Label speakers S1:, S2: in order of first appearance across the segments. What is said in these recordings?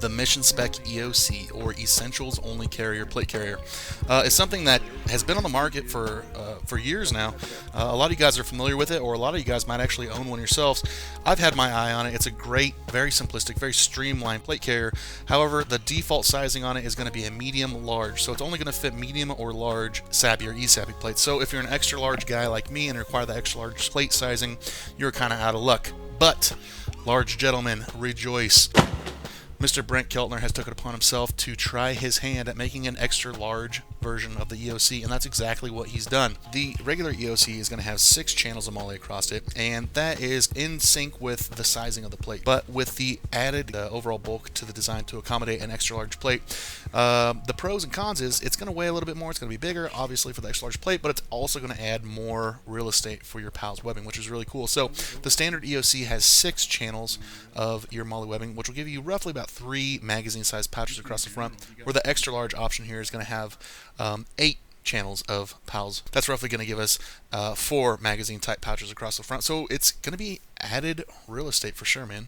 S1: The Mission Spec EOC, or Essentials Only Carrier Plate Carrier, is something that has been on the market for years now. A lot of you guys are familiar with it, or a lot of you guys might actually own one yourselves. I've had my eye on it. It's a great, very simplistic, very streamlined plate carrier. However, the default sizing on it is going to be a medium large, so it's only going to fit medium or large sapi or e-sapi plates. So if you're an extra large guy like me and require the extra large plate sizing, you're kind of out of luck. But large gentlemen, rejoice. Mr. Brent Keltner has took it upon himself to try his hand at making an extra large version of the EOC, and that's exactly what he's done. The regular EOC is going to have 6 channels of moly across it, and that is in sync with the sizing of the plate. But with the added overall bulk to the design to accommodate an extra large plate, the pros and cons is it's going to weigh a little bit more, it's going to be bigger, obviously, for the extra large plate, but it's also going to add more real estate for your PALS webbing, which is really cool. So the standard EOC has 6 channels of your moly webbing, which will give you roughly about 3 magazine-sized pouches across the front, where the extra large option here is going to have 8 channels of PALS. That's roughly going to give us 4 magazine-type pouches across the front, so it's going to be added real estate for sure, man.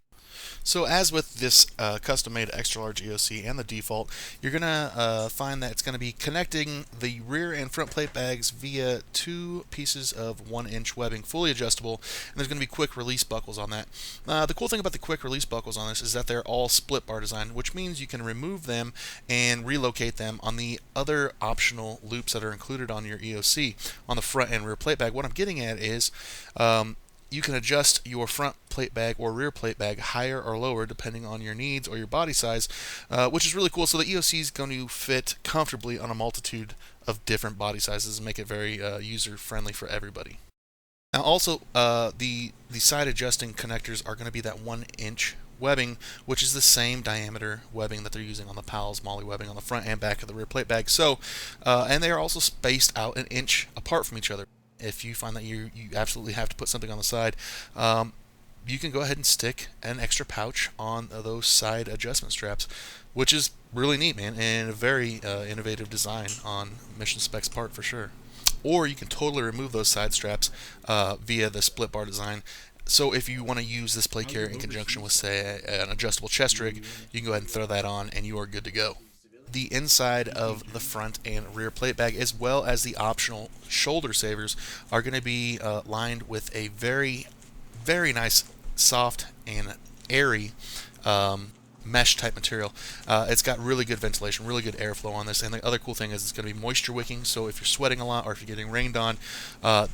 S1: So as with this custom-made extra-large EOC and the default, you're going to find that it's going to be connecting the rear and front plate bags via 2 pieces of 1-inch webbing, fully adjustable, and there's going to be quick release buckles on that. The cool thing about the quick release buckles on this is that they're all split bar design, which means you can remove them and relocate them on the other optional loops that are included on your EOC on the front and rear plate bag. What I'm getting at is you can adjust your front plate bag or rear plate bag higher or lower depending on your needs or your body size, which is really cool. So the EOC is going to fit comfortably on a multitude of different body sizes and make it very user-friendly for everybody. Now also, the side adjusting connectors are going to be that 1-inch webbing, which is the same diameter webbing that they're using on the PALS moly webbing on the front and back of the rear plate bag. So, and they are also spaced out 1 inch apart from each other. If you find that you absolutely have to put something on the side, you can go ahead and stick an extra pouch on those side adjustment straps, which is really neat, man, and a very innovative design on Mission Spec's part for sure. Or you can totally remove those side straps via the split bar design. So if you want to use this plate carrier in conjunction with, say, an adjustable chest rig, you can go ahead and throw that on and you are good to go. The inside of the front and rear plate bag, as well as the optional shoulder savers, are going to be lined with a very, very nice, soft and airy mesh type material. It's got really good ventilation, really good airflow on this, and the other cool thing is it's going to be moisture wicking, so if you're sweating a lot or if you're getting rained on,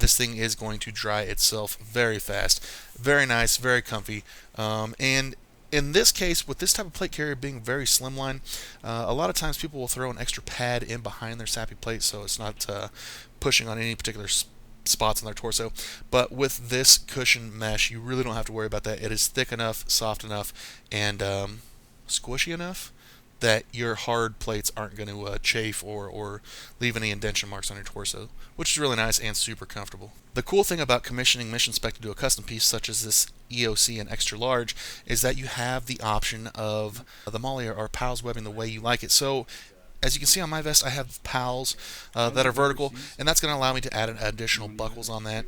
S1: this thing is going to dry itself very fast. Very nice, very comfy, and in this case, with this type of plate carrier being very slimline, a lot of times people will throw an extra pad in behind their sapi plate so it's not pushing on any particular spots on their torso. But with this cushion mesh, you really don't have to worry about that. It is thick enough, soft enough, and squishy enough that your hard plates aren't going to chafe or leave any indentation marks on your torso, which is really nice and super comfortable. The cool thing about commissioning Mission Spec to do a custom piece such as this EOC and extra large is that you have the option of the moly or PALS webbing the way you like it. So as you can see on my vest, I have PALS that are vertical, and that's going to allow me to add an additional buckles on that,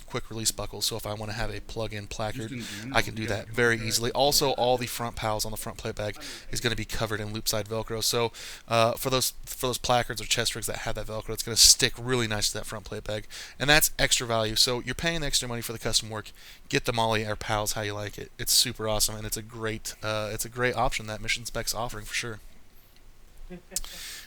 S1: quick release buckles. So if I want to have a plug-in placard, I can do that very easily. Also, all the front PALS on the front plate bag is going to be covered in loop side Velcro. So for those placards or chest rigs that have that Velcro, it's going to stick really nice to that front plate bag, and that's extra value. So you're paying the extra money for the custom work. Get the moly or PALS how you like it. It's super awesome, and it's a great option that Mission Spec's offering for sure.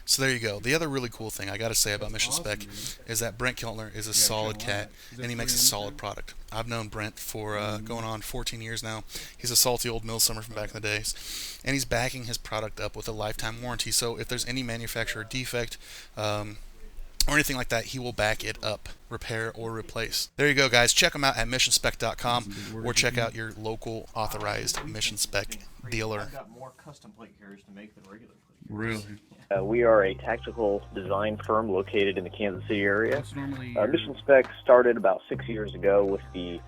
S1: So there you go. The other really cool thing I got to say about Mission Spec is that Brent Keltner is a solid cat, and he makes a solid product. I've known Brent for going on 14 years now. He's a salty old mill summer from back in the days, and he's backing his product up with a lifetime warranty. So if there's any manufacturer defect or anything like that, he will back it up, repair or replace. There you go, guys. Check them out at missionspec.com or check out your local authorized Mission Spec dealer.
S2: I've got more custom plate carriers to make than regular plate carriers.
S3: Really?
S4: We are a tactical design firm located in the Kansas City area. Mission Spec started about 6 years ago with the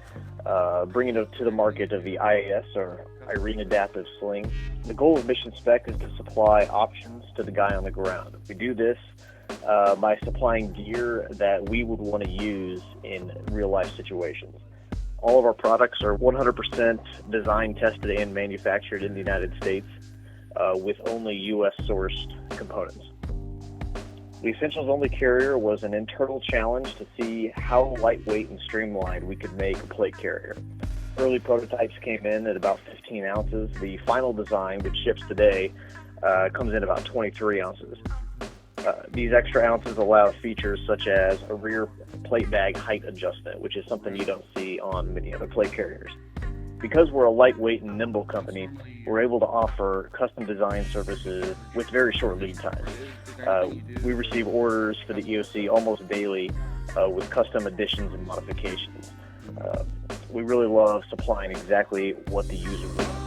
S4: bringing it to the market of the IAS, or Irene Adaptive Sling. The goal of Mission Spec is to supply options to the guy on the ground. We do this by supplying gear that we would want to use in real-life situations. All of our products are 100% designed, tested, and manufactured in the United States. with only U.S. sourced components. The Essentials Only carrier was an internal challenge to see how lightweight and streamlined we could make a plate carrier. Early prototypes came in at about 15 ounces. The final design, which ships today, comes in about 23 ounces. These extra ounces allow features such as a rear plate bag height adjustment, which is something you don't see on many other plate carriers. Because we're a lightweight and nimble company, we're able to offer custom design services with very short lead times. We receive orders for the EOC almost daily with custom additions and modifications. We really love supplying exactly what the user wants.